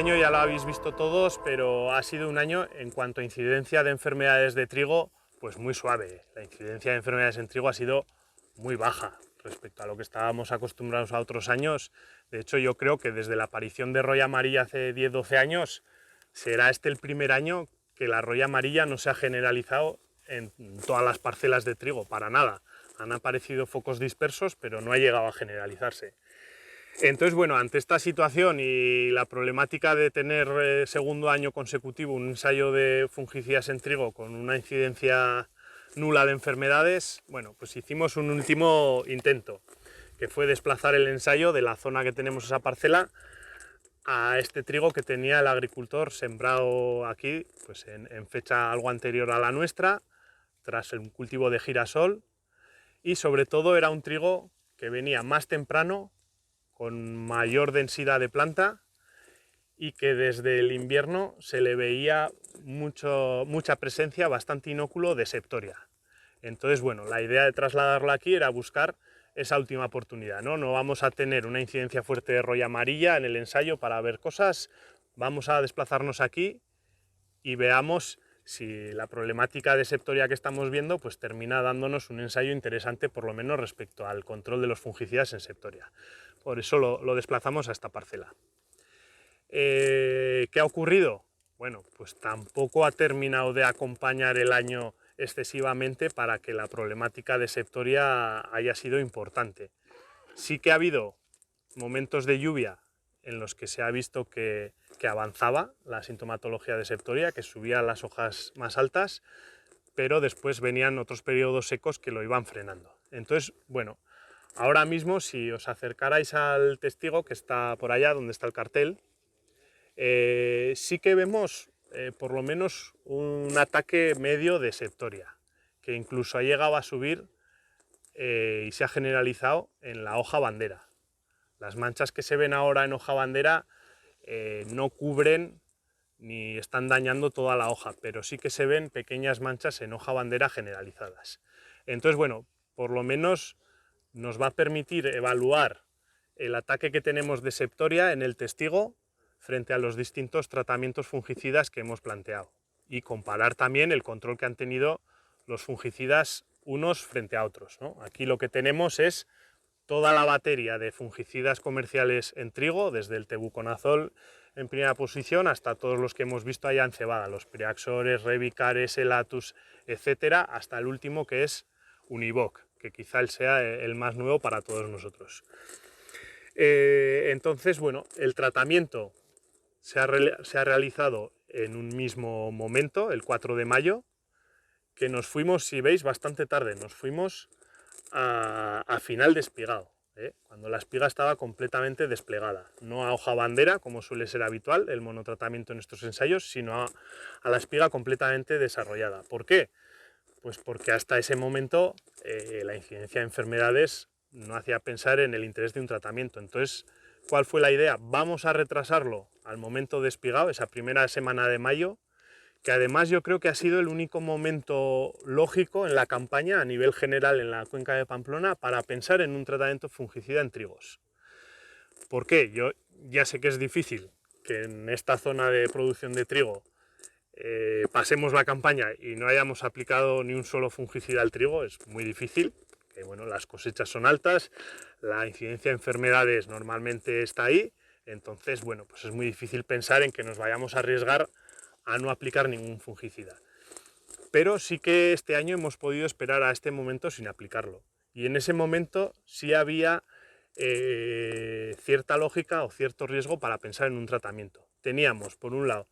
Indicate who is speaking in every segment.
Speaker 1: año ya lo habéis visto todos, pero ha sido un año en cuanto a incidencia de enfermedades de trigo, pues muy suave. La incidencia de enfermedades en trigo ha sido muy baja respecto a lo que estábamos acostumbrados a otros años. De hecho, yo creo que desde la aparición de roya amarilla hace 10-12 años, será este el primer año que la roya amarilla no se ha generalizado en todas las parcelas de trigo, para nada. Han aparecido focos dispersos, pero no ha llegado a generalizarse. Entonces, bueno, ante esta situación y la problemática de tener segundo año consecutivo un ensayo de fungicidas en trigo con una incidencia nula de enfermedades, bueno, pues hicimos un último intento, que fue desplazar el ensayo de la zona que tenemos esa parcela a este trigo que tenía el agricultor sembrado aquí, pues en fecha algo anterior a la nuestra, tras el cultivo de girasol, y sobre todo era un trigo que venía más temprano, con mayor densidad de planta y que desde el invierno se le veía mucha presencia, bastante inóculo de septoria. Entonces, bueno, la idea de trasladarlo aquí era buscar esa última oportunidad, ¿no? No vamos a tener una incidencia fuerte de roya amarilla en el ensayo para ver cosas, vamos a desplazarnos aquí y veamos si la problemática de septoria que estamos viendo pues termina dándonos un ensayo interesante, por lo menos respecto al control de los fungicidas en septoria. Por eso lo desplazamos a esta parcela. ¿Qué ha ocurrido? Bueno, pues tampoco ha terminado de acompañar el año excesivamente para que la problemática de septoria haya sido importante. Sí que ha habido momentos de lluvia en los que se ha visto que avanzaba la sintomatología de septoria, que subía las hojas más altas, pero después venían otros periodos secos que lo iban frenando. Entonces, bueno, ahora mismo si os acercarais al testigo que está por allá donde está el cartel, sí que vemos por lo menos un ataque medio de septoria, que incluso ha llegado a subir y se ha generalizado en la hoja bandera. Las manchas que se ven ahora en hoja bandera no cubren ni están dañando toda la hoja, pero sí que se ven pequeñas manchas en hoja bandera generalizadas. Entonces, bueno, por lo menos nos va a permitir evaluar el ataque que tenemos de septoria en el testigo frente a los distintos tratamientos fungicidas que hemos planteado y comparar también el control que han tenido los fungicidas unos frente a otros, ¿no? Aquí lo que tenemos es toda la batería de fungicidas comerciales en trigo, desde el tebuconazol en primera posición hasta todos los que hemos visto allá en cebada, los Priaxores, Revicares, Elatus, etcétera, hasta el último que es Univoc, que quizá él sea el más nuevo para todos nosotros. Entonces, bueno, el tratamiento se ha realizado en un mismo momento, el 4 de mayo, que nos fuimos, si veis, bastante tarde, nos fuimos a final de espigado, cuando la espiga estaba completamente desplegada, no a hoja bandera, como suele ser habitual el monotratamiento en estos ensayos, sino a la espiga completamente desarrollada. ¿Por qué? Pues porque hasta ese momento la incidencia de enfermedades no hacía pensar en el interés de un tratamiento. Entonces, ¿cuál fue la idea? Vamos a retrasarlo al momento de espigado, esa primera semana de mayo, que además yo creo que ha sido el único momento lógico en la campaña a nivel general en la cuenca de Pamplona para pensar en un tratamiento fungicida en trigos. ¿Por qué? Yo ya sé que es difícil que en esta zona de producción de trigo pasemos la campaña y no hayamos aplicado ni un solo fungicida al trigo, es muy difícil, que bueno, las cosechas son altas, la incidencia de enfermedades normalmente está ahí, entonces bueno, pues es muy difícil pensar en que nos vayamos a arriesgar a no aplicar ningún fungicida. Pero sí que este año hemos podido esperar a este momento sin aplicarlo. Y en ese momento sí había cierta lógica o cierto riesgo para pensar en un tratamiento. Teníamos, por un lado,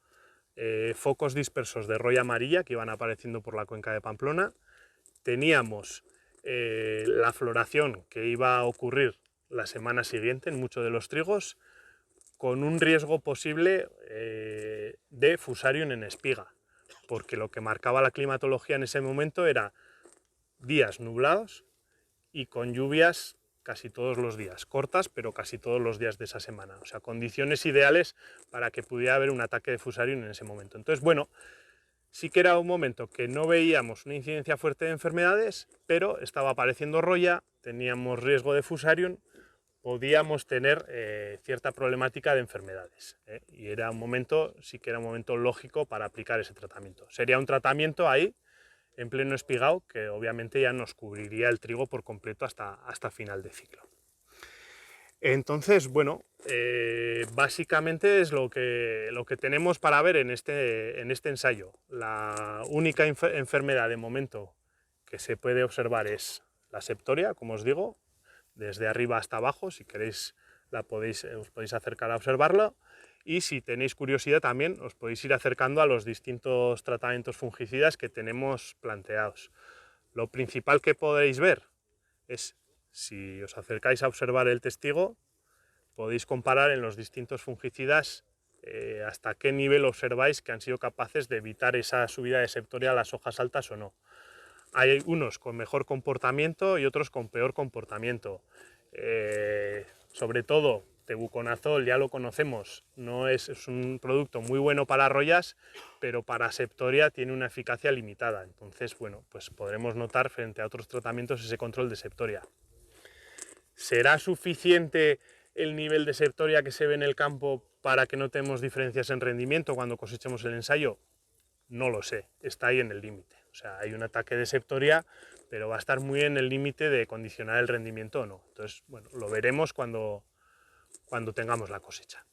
Speaker 1: focos dispersos de roya amarilla que iban apareciendo por la cuenca de Pamplona. Teníamos la floración que iba a ocurrir la semana siguiente en muchos de los trigos, con un riesgo posible de fusarium en espiga, porque lo que marcaba la climatología en ese momento era días nublados y con lluvias casi todos los días, cortas, pero casi todos los días de esa semana. O sea, condiciones ideales para que pudiera haber un ataque de fusarium en ese momento. Entonces, bueno, sí que era un momento que no veíamos una incidencia fuerte de enfermedades, pero estaba apareciendo roya, teníamos riesgo de fusarium, podíamos tener cierta problemática de enfermedades, y era un momento, sí que era un momento lógico para aplicar ese tratamiento. Sería un tratamiento ahí, en pleno espigado, que obviamente ya nos cubriría el trigo por completo hasta final de ciclo. Entonces, bueno, básicamente es lo que tenemos para ver en este ensayo. La única enfermedad de momento que se puede observar es la septoria, como os digo, desde arriba hasta abajo. Si queréis os podéis acercar a observarlo, y si tenéis curiosidad también os podéis ir acercando a los distintos tratamientos fungicidas que tenemos planteados. Lo principal que podéis ver es, si os acercáis a observar el testigo, podéis comparar en los distintos fungicidas hasta qué nivel observáis que han sido capaces de evitar esa subida de septoria a las hojas altas o no. Hay unos con mejor comportamiento y otros con peor comportamiento. Sobre todo, tebuconazol ya lo conocemos, es un producto muy bueno para rollas, pero para septoria tiene una eficacia limitada. Entonces, bueno, pues podremos notar frente a otros tratamientos ese control de septoria. ¿Será suficiente el nivel de septoria que se ve en el campo para que no notemos diferencias en rendimiento cuando cosechemos el ensayo? No lo sé, está ahí en el límite. O sea, hay un ataque de septoria, pero va a estar muy en el límite de condicionar el rendimiento o no. Entonces, bueno, lo veremos cuando tengamos la cosecha.